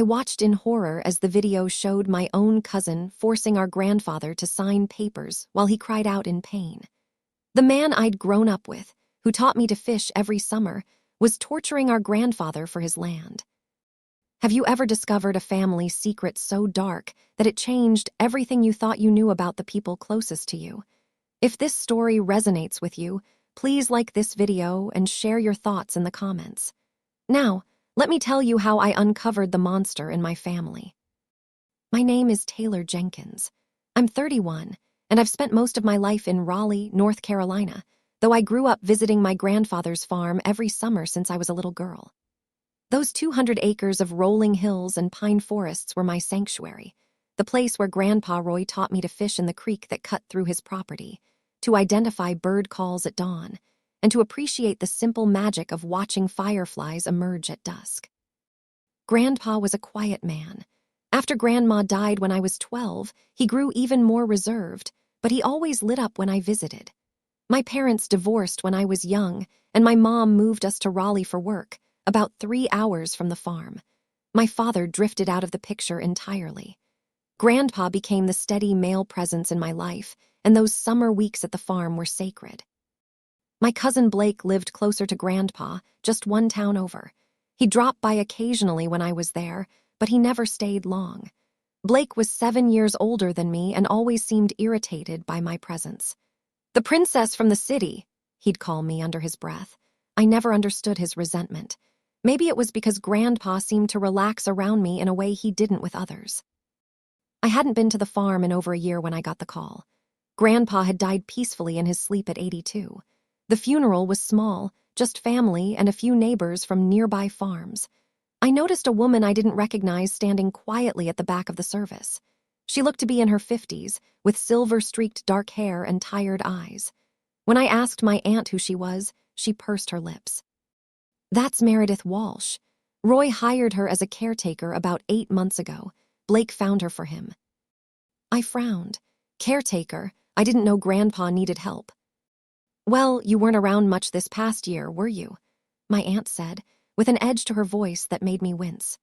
I watched in horror as the video showed my own cousin forcing our grandfather to sign papers while he cried out in pain. The man I'd grown up with, who taught me to fish every summer, was torturing our grandfather for his land. Have you ever discovered a family secret so dark that it changed everything you thought you knew about the people closest to you? If this story resonates with you, please like this video and share your thoughts in the comments. Now, let me tell you how I uncovered the monster in my family. My name is Taylor Jenkins. I'm 31, and I've spent most of my life in Raleigh, North Carolina, though I grew up visiting my grandfather's farm every summer since I was a little girl. Those 200 acres of rolling hills and pine forests were my sanctuary, the place where Grandpa Roy taught me to fish in the creek that cut through his property, to identify bird calls at dawn, and to appreciate the simple magic of watching fireflies emerge at dusk. Grandpa was a quiet man. After Grandma died when I was 12, he grew even more reserved, but he always lit up when I visited. My parents divorced when I was young, and my mom moved us to Raleigh for work, about 3 hours from the farm. My father drifted out of the picture entirely. Grandpa became the steady male presence in my life, and those summer weeks at the farm were sacred. My cousin Blake lived closer to Grandpa, just one town over. He dropped by occasionally when I was there, but he never stayed long. Blake was 7 years older than me and always seemed irritated by my presence. "The princess from the city," he'd call me under his breath. I never understood his resentment. Maybe it was because Grandpa seemed to relax around me in a way he didn't with others. I hadn't been to the farm in over a year when I got the call. Grandpa had died peacefully in his sleep at 82. The funeral was small, just family and a few neighbors from nearby farms. I noticed a woman I didn't recognize standing quietly at the back of the service. She looked to be in her 50s, with silver-streaked dark hair and tired eyes. When I asked my aunt who she was, she pursed her lips. "That's Meredith Walsh. Roy hired her as a caretaker about 8 months ago. Blake found her for him." I frowned. Caretaker? I didn't know Grandpa needed help. "Well, you weren't around much this past year, were you?" my aunt said, with an edge to her voice that made me wince.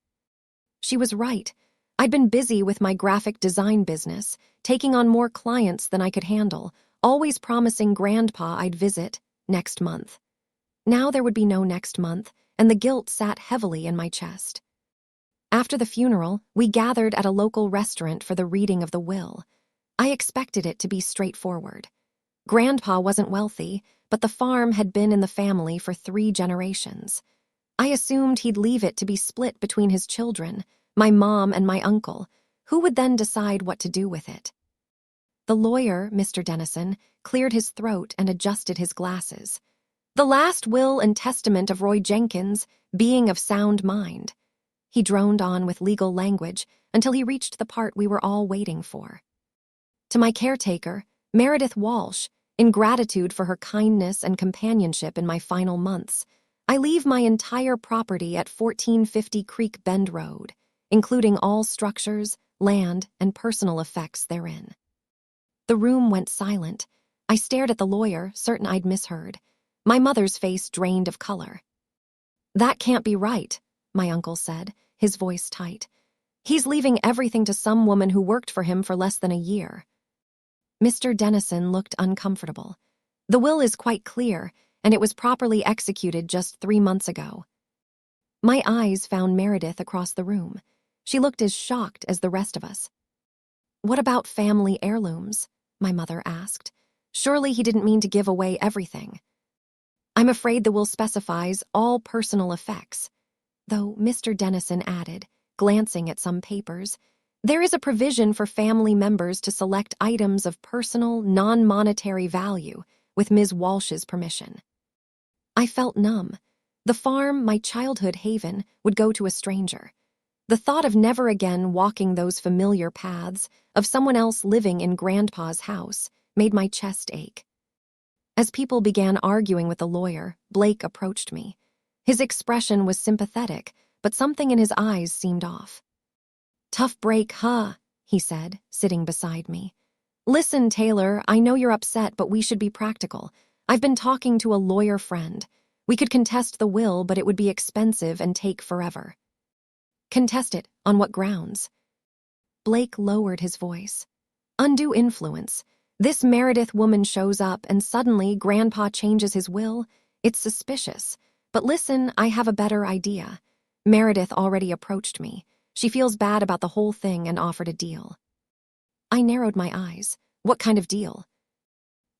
She was right. I'd been busy with my graphic design business, taking on more clients than I could handle, always promising Grandpa I'd visit next month. Now there would be no next month, and the guilt sat heavily in my chest. After the funeral, we gathered at a local restaurant for the reading of the will. I expected it to be straightforward. Grandpa wasn't wealthy, but the farm had been in the family for 3 generations. I assumed he'd leave it to be split between his children, my mom and my uncle, who would then decide what to do with it. The lawyer, Mr. Dennison, cleared his throat and adjusted his glasses. "The last will and testament of Roy Jenkins, being of sound mind." He droned on with legal language until he reached the part we were all waiting for. "To my caretaker, Meredith Walsh, in gratitude for her kindness and companionship in my final months, I leave my entire property at 1450 Creek Bend Road, including all structures, land, and personal effects therein." The room went silent. I stared at the lawyer, certain I'd misheard. My mother's face drained of color. "That can't be right," my uncle said, his voice tight. "He's leaving everything to some woman who worked for him for less than a year." Mr. Dennison looked uncomfortable. "The will is quite clear, and it was properly executed just 3 months ago." My eyes found Meredith across the room. She looked as shocked as the rest of us. "What about family heirlooms?" my mother asked. "Surely he didn't mean to give away everything." "I'm afraid the will specifies all personal effects," though Mr. Dennison added, glancing at some papers, "there is a provision for family members to select items of personal, non-monetary value with Ms. Walsh's permission." I felt numb. The farm, my childhood haven, would go to a stranger. The thought of never again walking those familiar paths, of someone else living in Grandpa's house, made my chest ache. As people began arguing with the lawyer, Blake approached me. His expression was sympathetic, but something in his eyes seemed off. "Tough break, huh?" he said, sitting beside me. "Listen, Taylor, I know you're upset, but we should be practical. I've been talking to a lawyer friend. We could contest the will, but it would be expensive and take forever." Contest it. On what grounds? Blake lowered his voice. Undue influence. This Meredith woman shows up and suddenly Grandpa changes his will. It's suspicious. But listen, I have a better idea. Meredith already approached me. She feels bad about the whole thing and offered a deal. I narrowed my eyes. What kind of deal?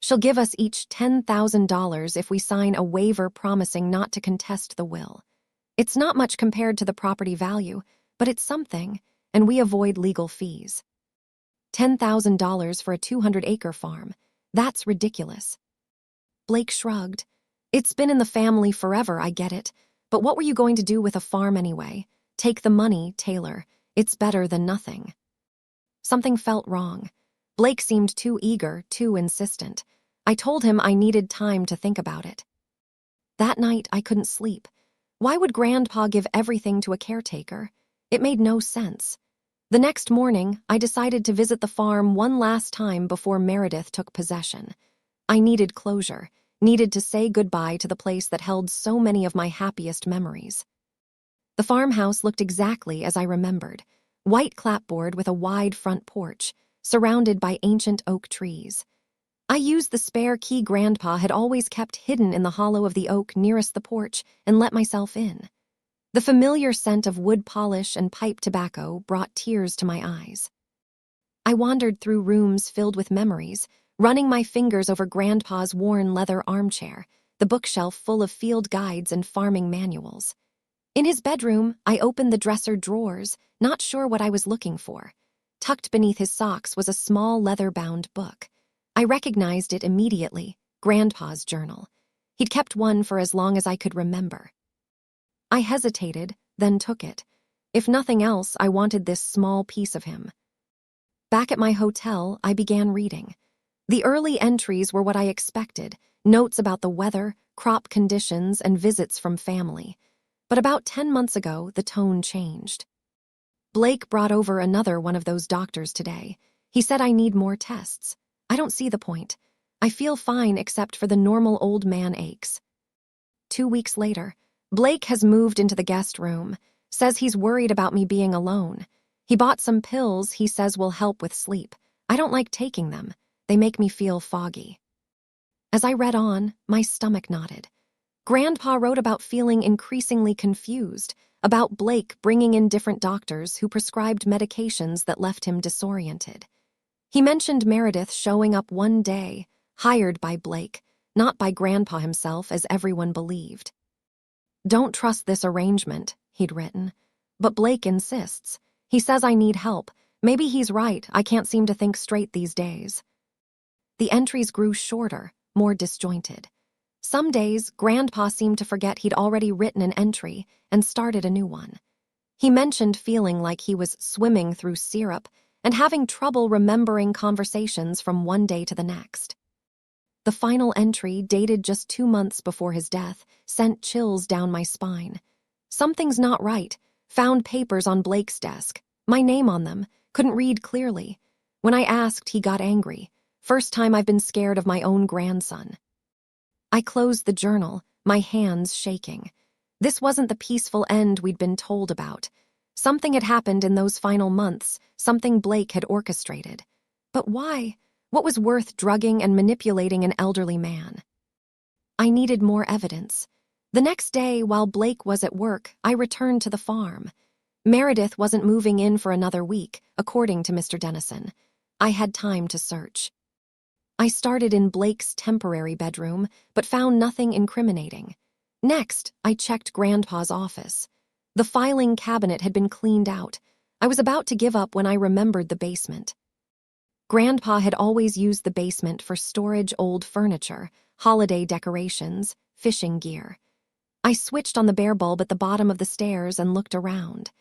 She'll give us each $10,000 if we sign a waiver promising not to contest the will. It's not much compared to the property value, but it's something, and we avoid legal fees. $10,000 for a 200-acre farm. That's ridiculous. Blake shrugged. It's been in the family forever, I get it. But what were you going to do with a farm anyway? Take the money, Taylor. It's better than nothing. Something felt wrong. Blake seemed too eager, too insistent. I told him I needed time to think about it. That night, I couldn't sleep. Why would Grandpa give everything to a caretaker? It made no sense. The next morning, I decided to visit the farm one last time before Meredith took possession. I needed closure, needed to say goodbye to the place that held so many of my happiest memories. The farmhouse looked exactly as I remembered. White clapboard with a wide front porch, surrounded by ancient oak trees. I used the spare key Grandpa had always kept hidden in the hollow of the oak nearest the porch and let myself in. The familiar scent of wood polish and pipe tobacco brought tears to my eyes. I wandered through rooms filled with memories, running my fingers over Grandpa's worn leather armchair, the bookshelf full of field guides and farming manuals. In his bedroom, I opened the dresser drawers, not sure what I was looking for. Tucked beneath his socks was a small leather-bound book. I recognized it immediately, Grandpa's journal. He'd kept one for as long as I could remember. I hesitated, then took it. If nothing else, I wanted this small piece of him. Back at my hotel, I began reading. The early entries were what I expected, notes about the weather, crop conditions, and visits from family. But about 10 months ago, the tone changed. Blake brought over another one of those doctors today. He said I need more tests. I don't see the point. I feel fine except for the normal old man aches. 2 weeks later, Blake has moved into the guest room, says he's worried about me being alone. He bought some pills he says will help with sleep. I don't like taking them. They make me feel foggy. As I read on, my stomach knotted. Grandpa wrote about feeling increasingly confused, about Blake bringing in different doctors who prescribed medications that left him disoriented. He mentioned Meredith showing up one day, hired by Blake, not by Grandpa himself as everyone believed. Don't trust this arrangement, he'd written. But Blake insists. He says I need help. Maybe he's right, I can't seem to think straight these days. The entries grew shorter, more disjointed. Some days, Grandpa seemed to forget he'd already written an entry and started a new one. He mentioned feeling like he was swimming through syrup and having trouble remembering conversations from one day to the next. The final entry, dated just 2 months before his death, sent chills down my spine. Something's not right. Found papers on Blake's desk. My name on them. Couldn't read clearly. When I asked, he got angry. First time I've been scared of my own grandson. I closed the journal, my hands shaking. This wasn't the peaceful end we'd been told about. Something had happened in those final months, something Blake had orchestrated. But why? What was worth drugging and manipulating an elderly man? I needed more evidence. The next day, while Blake was at work, I returned to the farm. Meredith wasn't moving in for another week, according to Mr. Dennison. I had time to search. I started in Blake's temporary bedroom, but found nothing incriminating. Next, I checked Grandpa's office. The filing cabinet had been cleaned out. I was about to give up when I remembered the basement. Grandpa had always used the basement for storage old furniture, holiday decorations, fishing gear. I switched on the bare bulb at the bottom of the stairs and looked around.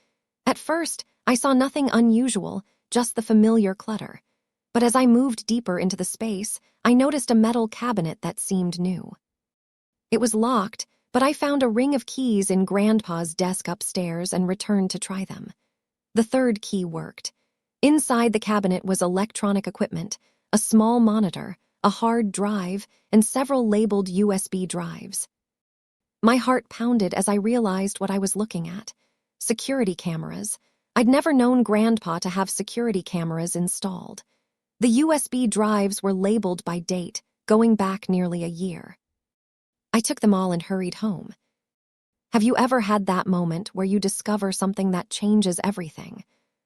At first, I saw nothing unusual, just the familiar clutter. But as I moved deeper into the space, I noticed a metal cabinet that seemed new. It was locked, but I found a ring of keys in Grandpa's desk upstairs and returned to try them. The third key worked. Inside the cabinet was electronic equipment, a small monitor, a hard drive, and several labeled USB drives. My heart pounded as I realized what I was looking at. Security cameras. I'd never known Grandpa to have security cameras installed. The USB drives were labeled by date, going back nearly a year. I took them all and hurried home. Have you ever had that moment where you discover something that changes everything?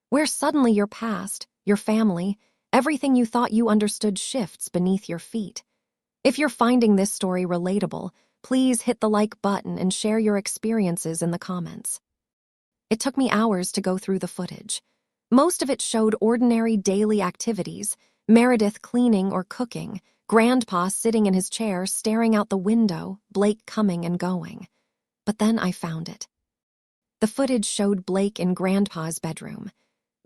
Where suddenly your past, your family, everything you thought you understood shifts beneath your feet? If you're finding this story relatable, please hit the like button and share your experiences in the comments. It took me hours to go through the footage. Most of it showed ordinary daily activities, Meredith cleaning or cooking, Grandpa sitting in his chair staring out the window, Blake coming and going. But then I found it. The footage showed Blake in Grandpa's bedroom.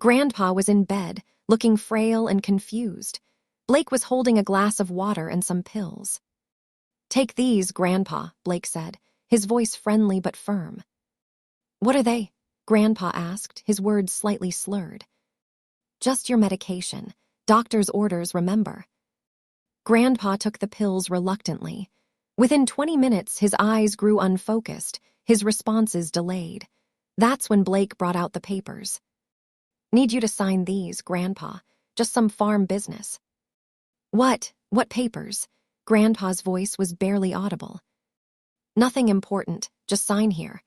Grandpa was in bed, looking frail and confused. Blake was holding a glass of water and some pills. "Take these, Grandpa," Blake said, his voice friendly but firm. "What are they?" Grandpa asked, his words slightly slurred. "Just your medication. Doctor's orders, remember." Grandpa took the pills reluctantly. Within 20 minutes, his eyes grew unfocused, his responses delayed. That's when Blake brought out the papers. "Need you to sign these, Grandpa. Just some farm business." "What? What papers?" Grandpa's voice was barely audible. "Nothing important. Just sign here."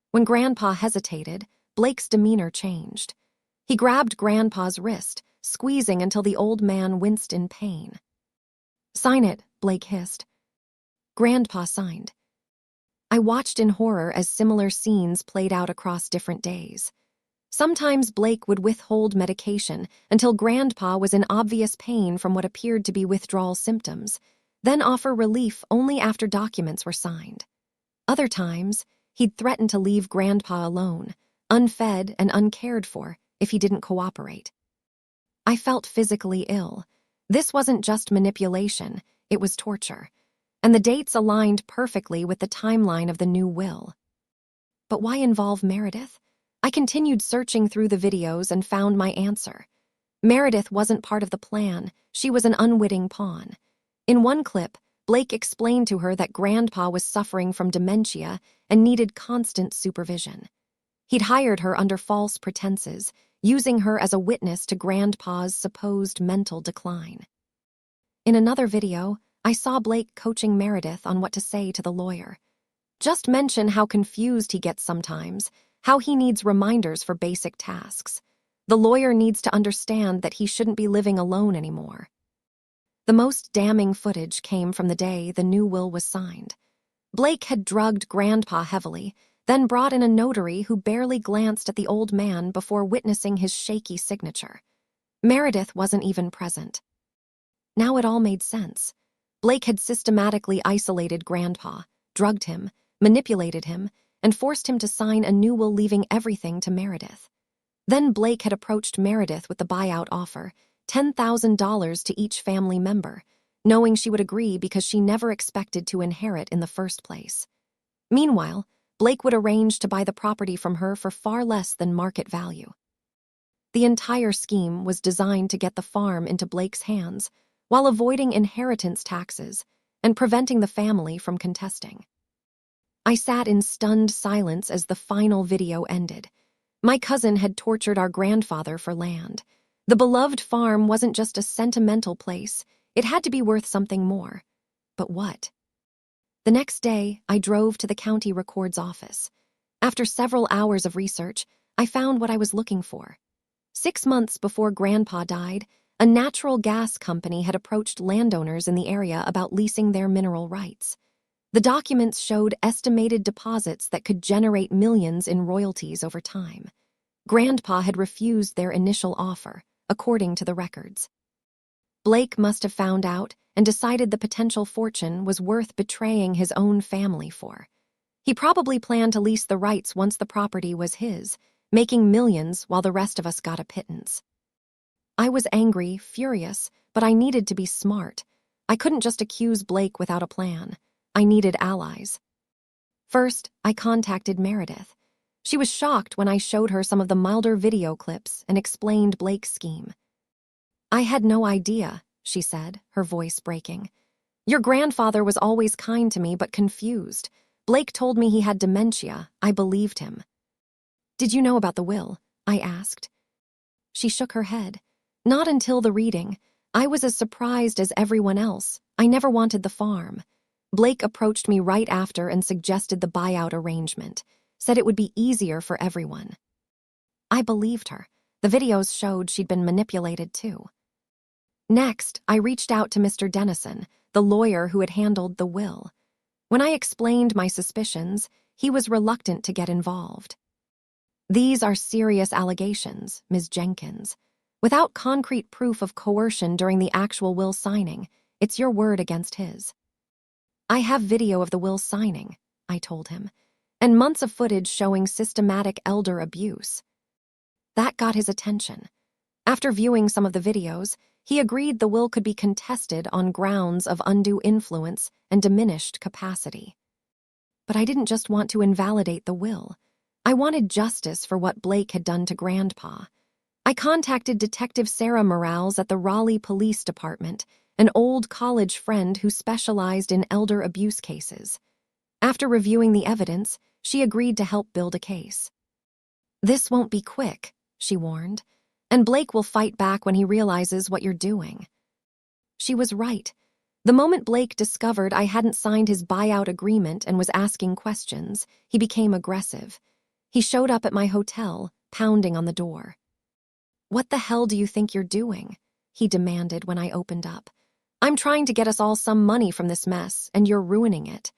When Grandpa hesitated, Blake's demeanor changed. He grabbed Grandpa's wrist, squeezing until the old man winced in pain. "Sign it," Blake hissed. Grandpa signed. I watched in horror as similar scenes played out across different days. Sometimes Blake would withhold medication until Grandpa was in obvious pain from what appeared to be withdrawal symptoms, then offer relief only after documents were signed. Other times, he'd threaten to leave Grandpa alone, unfed and uncared for, if he didn't cooperate. I felt physically ill. This wasn't just manipulation, it was torture. And the dates aligned perfectly with the timeline of the new will. But why involve Meredith? I continued searching through the videos and found my answer. Meredith wasn't part of the plan, she was an unwitting pawn. In one clip, Blake explained to her that Grandpa was suffering from dementia and needed constant supervision. He'd hired her under false pretenses, using her as a witness to Grandpa's supposed mental decline. In another video, I saw Blake coaching Meredith on what to say to the lawyer. "Just mention how confused he gets sometimes, how he needs reminders for basic tasks. The lawyer needs to understand that he shouldn't be living alone anymore." The most damning footage came from the day the new will was signed. Blake had drugged Grandpa heavily, then brought in a notary who barely glanced at the old man before witnessing his shaky signature. Meredith wasn't even present. Now it all made sense. Blake had systematically isolated Grandpa, drugged him, manipulated him, and forced him to sign a new will leaving everything to Meredith. Then Blake had approached Meredith with the buyout offer, $10,000 to each family member, knowing she would agree because she never expected to inherit in the first place. Meanwhile, Blake would arrange to buy the property from her for far less than market value. The entire scheme was designed to get the farm into Blake's hands, while avoiding inheritance taxes and preventing the family from contesting. I sat in stunned silence as the final video ended. My cousin had tortured our grandfather for land. The beloved farm wasn't just a sentimental place, it had to be worth something more. But what? The next day, I drove to the county records office. After several hours of research, I found what I was looking for. 6 months before Grandpa died, a natural gas company had approached landowners in the area about leasing their mineral rights. The documents showed estimated deposits that could generate millions in royalties over time. Grandpa had refused their initial offer, according to the records. Blake must have found out and decided the potential fortune was worth betraying his own family for. He probably planned to lease the rights once the property was his, making millions while the rest of us got a pittance. I was angry, furious, but I needed to be smart. I couldn't just accuse Blake without a plan. I needed allies. First, I contacted Meredith. She was shocked when I showed her some of the milder video clips and explained Blake's scheme. "I had no idea," she said, her voice breaking. "Your grandfather was always kind to me but confused. Blake told me he had dementia. I believed him." Did you know about the will? I asked. She shook her head. Not until the reading. I was as surprised as everyone else. I never wanted the farm. Blake approached me right after and suggested the buyout arrangement, said it would be easier for everyone. I believed her. The videos showed she'd been manipulated too. Next, I reached out to Mr. Dennison, the lawyer who had handled the will. When I explained my suspicions, he was reluctant to get involved. These are serious allegations, Ms. Jenkins. Without concrete proof of coercion during the actual will signing, it's your word against his. I have video of the will signing, I told him, and months of footage showing systematic elder abuse. That got his attention. After viewing some of the videos, he agreed the will could be contested on grounds of undue influence and diminished capacity. But I didn't just want to invalidate the will. I wanted justice for what Blake had done to Grandpa. I contacted Detective Sarah Morales at the Raleigh Police Department, an old college friend who specialized in elder abuse cases. After reviewing the evidence, she agreed to help build a case. This won't be quick, she warned, and Blake will fight back when he realizes what you're doing. She was right. The moment Blake discovered I hadn't signed his buyout agreement and was asking questions, he became aggressive. He showed up at my hotel, pounding on the door. "What the hell do you think you're doing?" he demanded when I opened up. "I'm trying to get us all some money from this mess, and you're ruining it."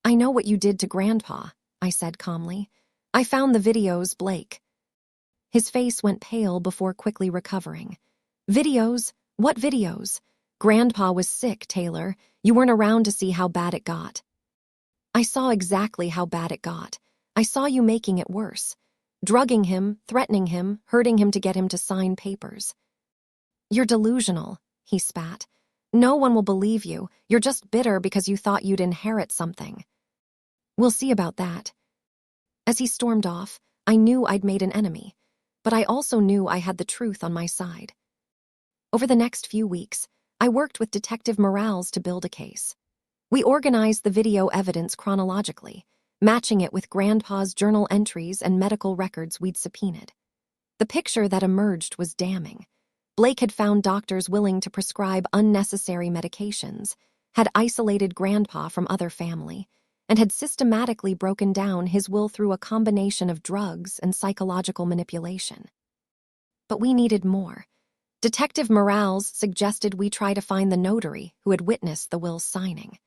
"I know what you did to Grandpa," I said calmly. "I found the videos, Blake." His face went pale before quickly recovering. "Videos? What videos? Grandpa was sick, Taylor. You weren't around to see how bad it got." "I saw exactly how bad it got. I saw you making it worse. Drugging him, threatening him, hurting him to get him to sign papers." "You're delusional," he spat. "No one will believe you. You're just bitter because you thought you'd inherit something." "We'll see about that." As he stormed off, I knew I'd made an enemy, but I also knew I had the truth on my side. Over the next few weeks, I worked with Detective Morales to build a case. We organized the video evidence chronologically, matching it with Grandpa's journal entries and medical records we'd subpoenaed. The picture that emerged was damning. Blake had found doctors willing to prescribe unnecessary medications, had isolated Grandpa from other family, and had systematically broken down his will through a combination of drugs and psychological manipulation. But we needed more. Detective Morales suggested we try to find the notary who had witnessed the will's signing.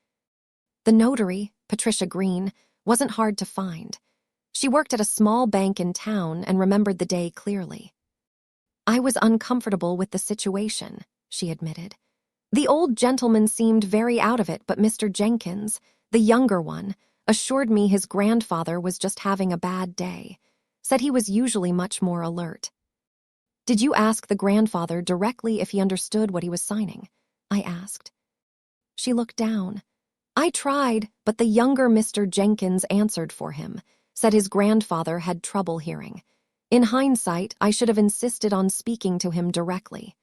The notary, Patricia Green, wasn't hard to find. She worked at a small bank in town and remembered the day clearly. "I was uncomfortable with the situation," she admitted. "The old gentleman seemed very out of it, but Mr. Jenkins, the younger one, assured me his grandfather was just having a bad day, said he was usually much more alert." "Did you ask the grandfather directly if he understood what he was signing?" I asked. She looked down. "I tried, but the younger Mr. Jenkins answered for him, said his grandfather had trouble hearing. In hindsight, I should have insisted on speaking to him directly."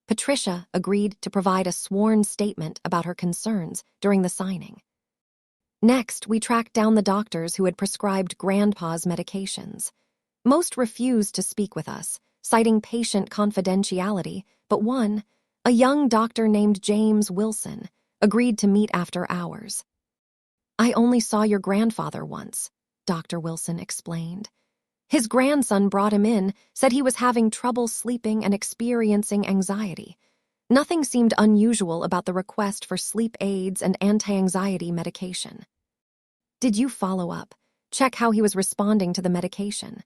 Patricia agreed to provide a sworn statement about her concerns during the signing. Next, we tracked down the doctors who had prescribed Grandpa's medications. Most refused to speak with us, citing patient confidentiality, but one, a young doctor named James Wilson, agreed to meet after hours. "I only saw your grandfather once," Dr. Wilson explained. "His grandson brought him in, said he was having trouble sleeping and experiencing anxiety. Nothing seemed unusual about the request for sleep aids and anti-anxiety medication." "Did you follow up? Check how he was responding to the medication?"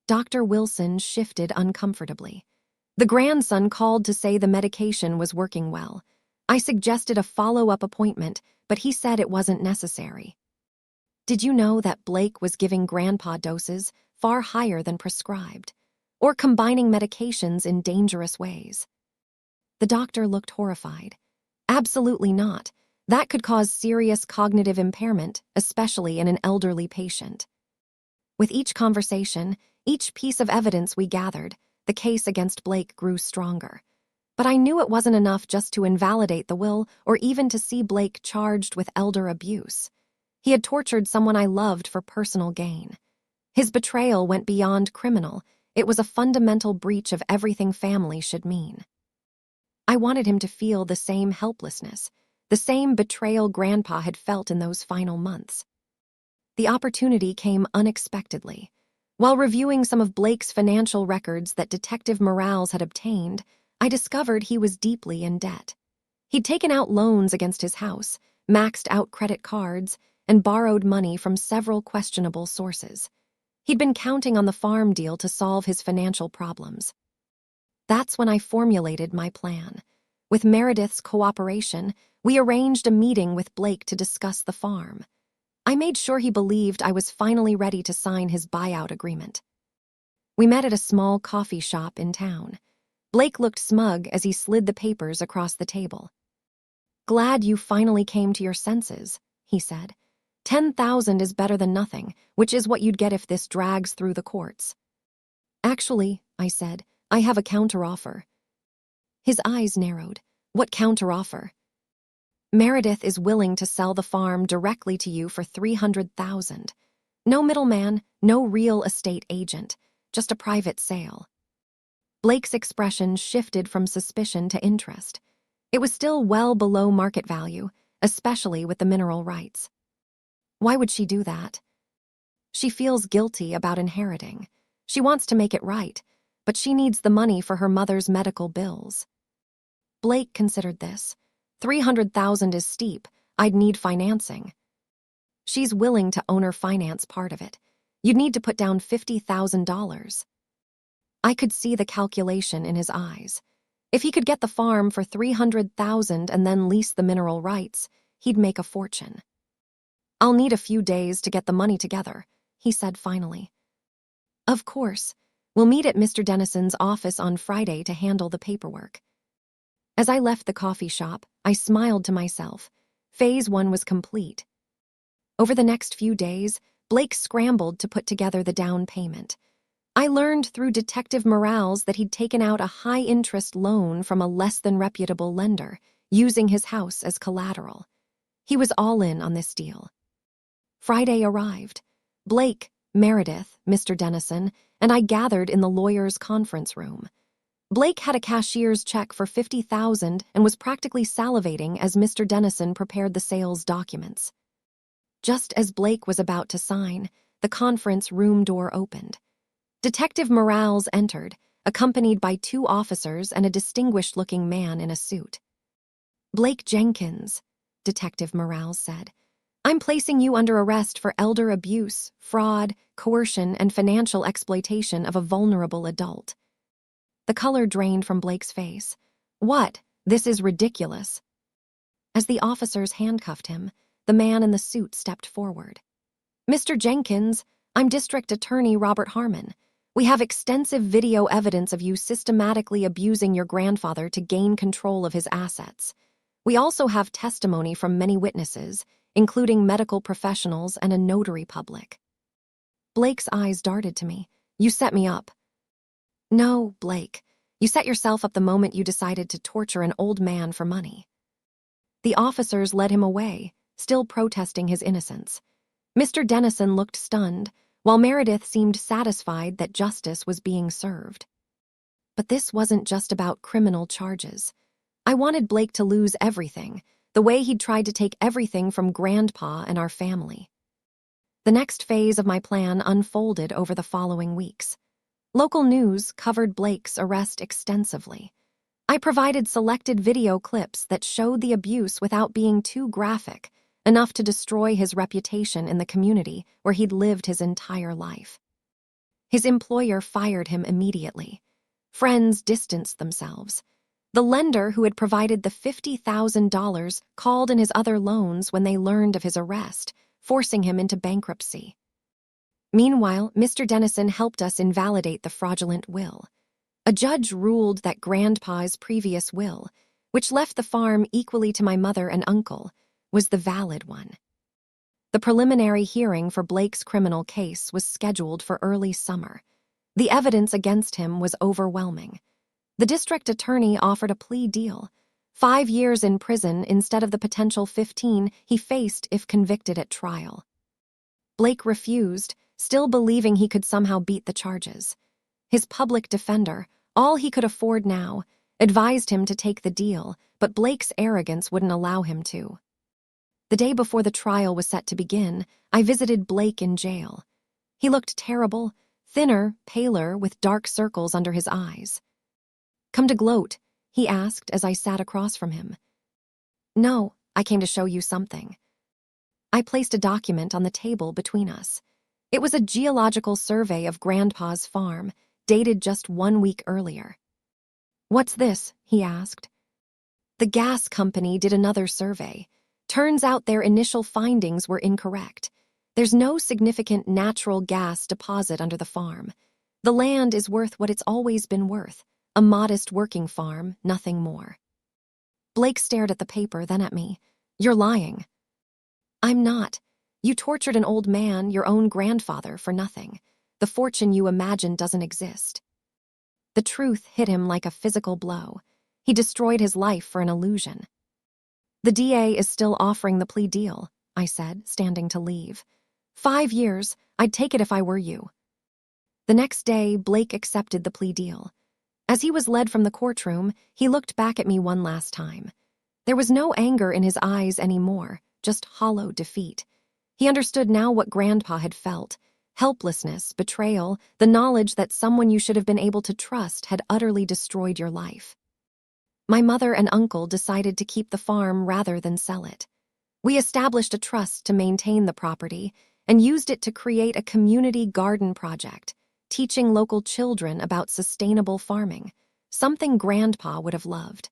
Dr. Wilson shifted uncomfortably. "The grandson called to say the medication was working well. I suggested a follow-up appointment, but he said it wasn't necessary." "Did you know that Blake was giving Grandpa doses far higher than prescribed, or combining medications in dangerous ways?" The doctor looked horrified. "Absolutely not. That could cause serious cognitive impairment, especially in an elderly patient." With each conversation, each piece of evidence we gathered, the case against Blake grew stronger. But I knew it wasn't enough just to invalidate the will or even to see Blake charged with elder abuse. He had tortured someone I loved for personal gain. His betrayal went beyond criminal. It was a fundamental breach of everything family should mean. I wanted him to feel the same helplessness, the same betrayal Grandpa had felt in those final months. The opportunity came unexpectedly. While reviewing some of Blake's financial records that Detective Morales had obtained, I discovered he was deeply in debt. He'd taken out loans against his house, maxed out credit cards, and borrowed money from several questionable sources. He'd been counting on the farm deal to solve his financial problems. That's when I formulated my plan. With Meredith's cooperation, we arranged a meeting with Blake to discuss the farm. I made sure he believed I was finally ready to sign his buyout agreement. We met at a small coffee shop in town. Blake looked smug as he slid the papers across the table. "Glad you finally came to your senses," he said. 10,000 is better than nothing, which is what you'd get if this drags through the courts." "Actually," I said, "I have a counteroffer." His eyes narrowed. "What counteroffer?" "Meredith is willing to sell the farm directly to you for 300,000. No middleman, no real estate agent, just a private sale." Blake's expression shifted from suspicion to interest. It was still well below market value, especially with the mineral rights. "Why would she do that?" "She feels guilty about inheriting. She wants to make it right, but she needs the money for her mother's medical bills." Blake considered this. 300,000 is steep. I'd need financing. "She's willing to owner finance part of it. You'd need to put down $50,000. I could see the calculation in his eyes. If he could get the farm for 300,000 and then lease the mineral rights, he'd make a fortune. "I'll need a few days to get the money together," he said finally. "Of course. We'll meet at Mr. Dennison's office on Friday to handle the paperwork." As I left the coffee shop, I smiled to myself. Phase 1 was complete. Over the next few days, Blake scrambled to put together the down payment. I learned through Detective Morales that he'd taken out a high-interest loan from a less-than-reputable lender, using his house as collateral. He was all in on this deal. Friday arrived. Blake, Meredith, Mr. Dennison, and I gathered in the lawyer's conference room. Blake had a cashier's check for 50,000 and was practically salivating as Mr. Dennison prepared the sales documents. Just as Blake was about to sign, the conference room door opened. Detective Morales entered, accompanied by 2 officers and a distinguished-looking man in a suit. "Blake Jenkins," Detective Morales said, "I'm placing you under arrest for elder abuse, fraud, coercion, and financial exploitation of a vulnerable adult." The color drained from Blake's face. "What? This is ridiculous." As the officers handcuffed him, the man in the suit stepped forward. "Mr. Jenkins, I'm District Attorney Robert Harmon. We have extensive video evidence of you systematically abusing your grandfather to gain control of his assets. We also have testimony from many witnesses, including medical professionals and a notary public." Blake's eyes darted to me. "You set me up." "No, Blake. You set yourself up the moment you decided to torture an old man for money." The officers led him away, still protesting his innocence. Mr. Dennison looked stunned, while Meredith seemed satisfied that justice was being served. But this wasn't just about criminal charges. I wanted Blake to lose everything, the way he'd tried to take everything from Grandpa and our family. The next phase of my plan unfolded over the following weeks. Local news covered Blake's arrest extensively. I provided selected video clips that showed the abuse without being too graphic, enough to destroy his reputation in the community where he'd lived his entire life. His employer fired him immediately. Friends distanced themselves. The lender who had provided the $50,000 called in his other loans when they learned of his arrest, forcing him into bankruptcy. Meanwhile, Mr. Dennison helped us invalidate the fraudulent will. A judge ruled that Grandpa's previous will, which left the farm equally to my mother and uncle, was the valid one. The preliminary hearing for Blake's criminal case was scheduled for early summer. The evidence against him was overwhelming. The district attorney offered a plea deal, 5 years in prison instead of the potential 15 he faced if convicted at trial. Blake refused, still believing he could somehow beat the charges. His public defender, all he could afford now, advised him to take the deal, but Blake's arrogance wouldn't allow him to. The day before the trial was set to begin, I visited Blake in jail. He looked terrible, thinner, paler, with dark circles under his eyes. "Come to gloat?" he asked as I sat across from him. "No, I came to show you something." I placed a document on the table between us. It was a geological survey of Grandpa's farm, dated just 1 week earlier. "What's this?" he asked. "The gas company did another survey. Turns out their initial findings were incorrect. There's no significant natural gas deposit under the farm. The land is worth what it's always been worth, a modest working farm, nothing more." Blake stared at the paper, then at me. "You're lying." "I'm not. You tortured an old man, your own grandfather, for nothing. The fortune you imagine doesn't exist." The truth hit him like a physical blow. He destroyed his life for an illusion. "The DA is still offering the plea deal," I said, standing to leave. 5 years, I'd take it if I were you." The next day, Blake accepted the plea deal. As he was led from the courtroom, he looked back at me one last time. There was no anger in his eyes anymore, just hollow defeat. He understood now what Grandpa had felt: helplessness, betrayal, the knowledge that someone you should have been able to trust had utterly destroyed your life. My mother and uncle decided to keep the farm rather than sell it. We established a trust to maintain the property and used it to create a community garden project, teaching local children about sustainable farming, something Grandpa would have loved.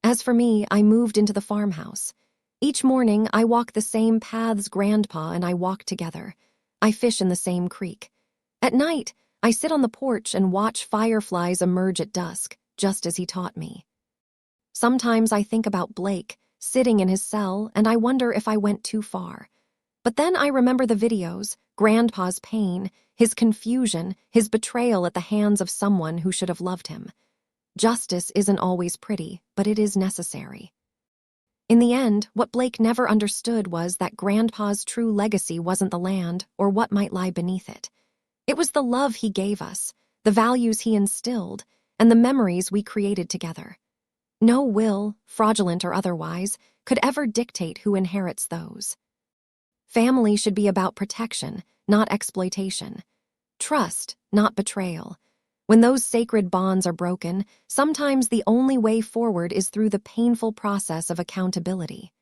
As for me, I moved into the farmhouse. Each morning, I walk the same paths Grandpa and I walk together. I fish in the same creek. At night, I sit on the porch and watch fireflies emerge at dusk, just as he taught me. Sometimes I think about Blake, sitting in his cell, and I wonder if I went too far. But then I remember the videos, Grandpa's pain, his confusion, his betrayal at the hands of someone who should have loved him. Justice isn't always pretty, but it is necessary. In the end, what Blake never understood was that Grandpa's true legacy wasn't the land or what might lie beneath it. It was the love he gave us, the values he instilled, and the memories we created together. No will, fraudulent or otherwise, could ever dictate who inherits those. Family should be about protection, not exploitation. Trust, not betrayal. When those sacred bonds are broken, sometimes the only way forward is through the painful process of accountability.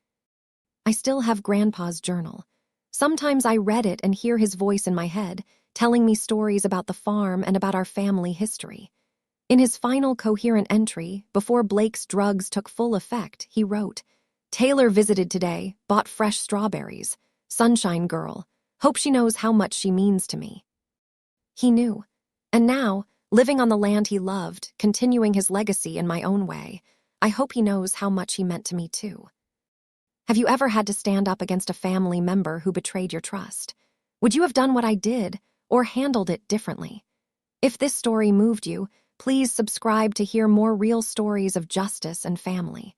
I still have Grandpa's journal. Sometimes I read it and hear his voice in my head, telling me stories about the farm and about our family history. In his final coherent entry, before Blake's drugs took full effect, he wrote, "Taylor visited today, bought fresh strawberries. Sunshine girl. Hope she knows how much she means to me." He knew. And now, living on the land he loved, continuing his legacy in my own way, I hope he knows how much he meant to me too. Have you ever had to stand up against a family member who betrayed your trust? Would you have done what I did, or handled it differently? If this story moved you, please subscribe to hear more real stories of justice and family.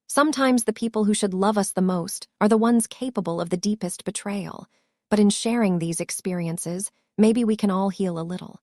Sometimes the people who should love us the most are the ones capable of the deepest betrayal, but in sharing these experiences, maybe we can all heal a little.